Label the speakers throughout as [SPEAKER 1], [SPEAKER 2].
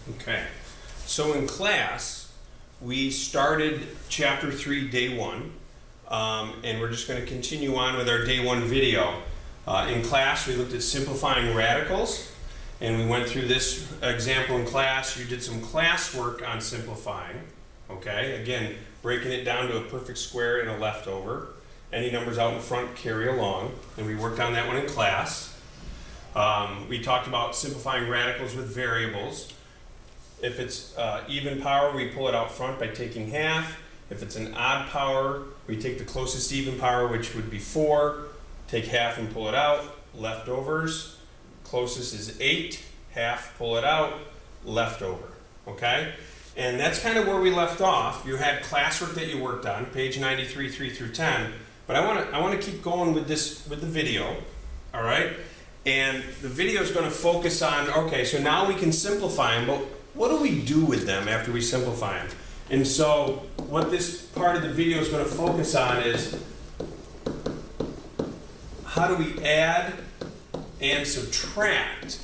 [SPEAKER 1] Okay, so in class, we started Chapter 3, Day 1, and we're just going to continue on with our Day 1 video. In class, we looked at simplifying radicals, and we went through this example in class. You did some classwork on simplifying, okay? Again, breaking it down to a perfect square and a leftover. Any numbers out in front, carry along, and we worked on that one in class. We talked about simplifying radicals with variables. If it's even power, we pull it out front by taking half. If it's an odd power, we take the closest even power, which would be 4, take half and pull it out, leftovers. Closest is 8, half, pull it out, leftover, okay? And that's kind of where we left off. You had classwork that you worked on, page 93, 3 through 10, but I want to keep going with this, with the video, all right? And the video is going to focus on, okay, so now we can simplify them, but what do we do with them after we simplify them? And so what this part of the video is going to focus on is how do we add and subtract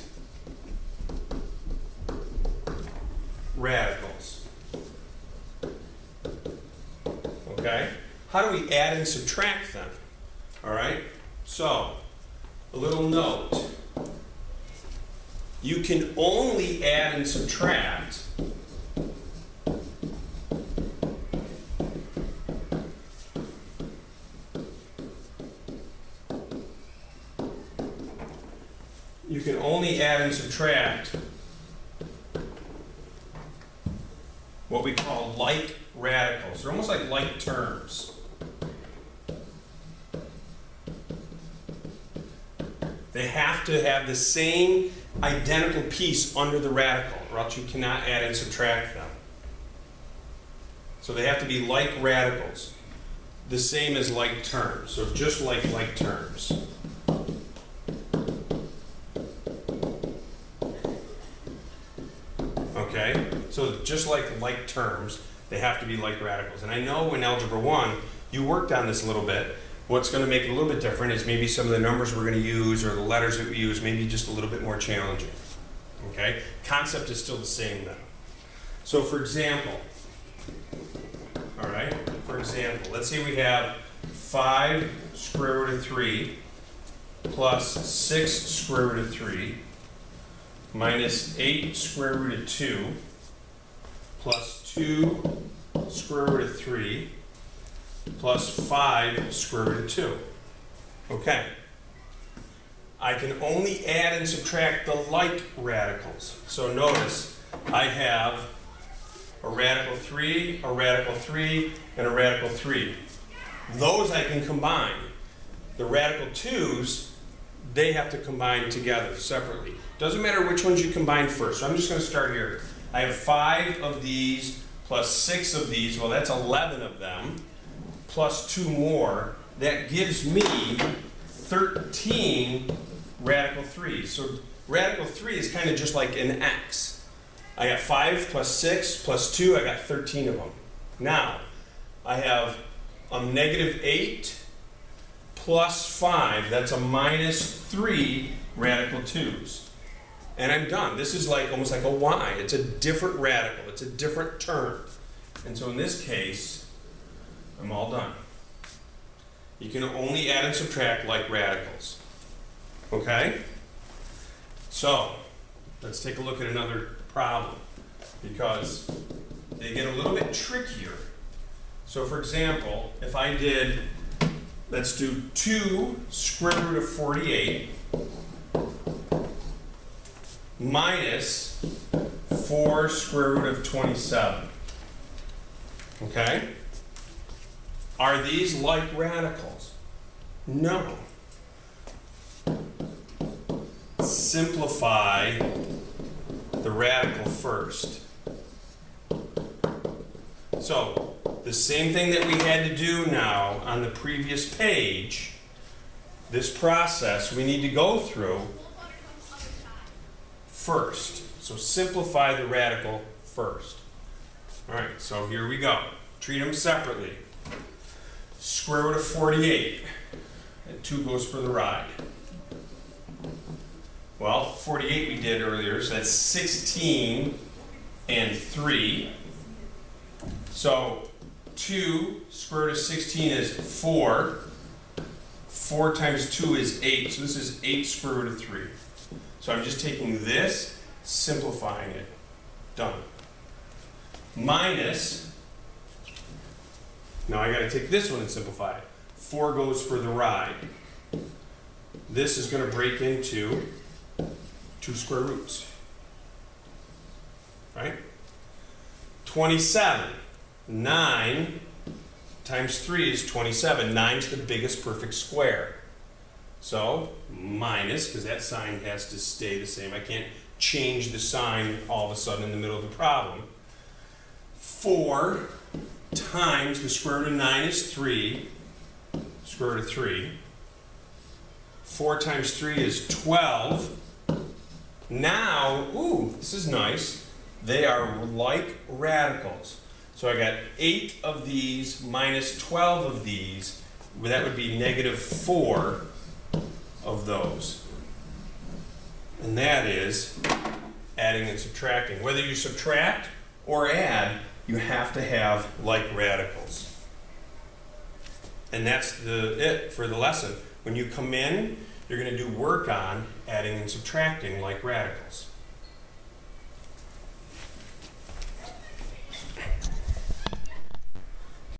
[SPEAKER 1] radicals. Okay? How do we add and subtract them? All right? So, a little note. You can only add and subtract what we call like radicals. They're almost like terms. They have to have the same identical piece under the radical, or else you cannot add and subtract them. So they have to be like radicals, the same as like terms. So just like terms. Okay, so just like terms, they have to be like radicals. And I know in Algebra 1, you worked on this a little bit. What's going to make it a little bit different is maybe some of the numbers we're going to use or the letters that we use, maybe just a little bit more challenging. Okay, concept is still the same though. So for example, all right, let's say we have 5 square root of 3 plus 6 square root of 3 minus 8 square root of 2 plus 2 square root of 3 plus 5 square root of 2. Okay. I can only add and subtract the like radicals. So notice I have a radical 3, a radical 3, and a radical 3. Those I can combine. The radical 2's, they have to combine together separately. Doesn't matter which ones you combine first. So I'm just going to start here. I have 5 of these plus 6 of these. Well, that's 11 of them. Plus 2 more. That gives me 13 radical 3's. So radical 3 is kind of just like an x. I got 5 plus 6 plus 2. I got 13 of them. Now, I have a negative 8 plus 5. That's a minus 3 radical 2's. And I'm done. This is like almost like a y. It's a different radical. It's a different term. And so in this case, I'm all done. You can only add and subtract like radicals. Okay? So, let's take a look at another problem because they get a little bit trickier. So for example, if I did, let's do 2 square root of 48 minus 4 square root of 27. Okay? Are these like radicals? No. Simplify the radical first. So, the same thing that we had to do now on the previous page, this process we need to go through first. So simplify the radical first. All right, so here we go. Treat them separately. Square root of 48, and 2 goes for the ride. Well, 48 we did earlier, so that's 16 and 3. So 2 square root of 16 is 4. 4 times 2 is 8. So this is 8 square root of 3. So I'm just taking this, simplifying it. Done. Minus, now I got to take this one and simplify it. 4 goes for the ride. This is going to break into 2 square roots. Right? 27. 9 times 3 is 27. 9 is the biggest perfect square. So, minus, because that sign has to stay the same. I can't change the sign all of a sudden in the middle of the problem. 4 times the square root of 9 is 3. Square root of 3. 4 times 3 is 12. Now, ooh, this is nice. They are like radicals. So I got 8 of these minus 12 of these. That would be negative 4 of those. And that is adding and subtracting. Whether you subtract or add, you have to have like radicals. And that's it for the lesson. When you come in, you're going to do work on adding and subtracting like radicals.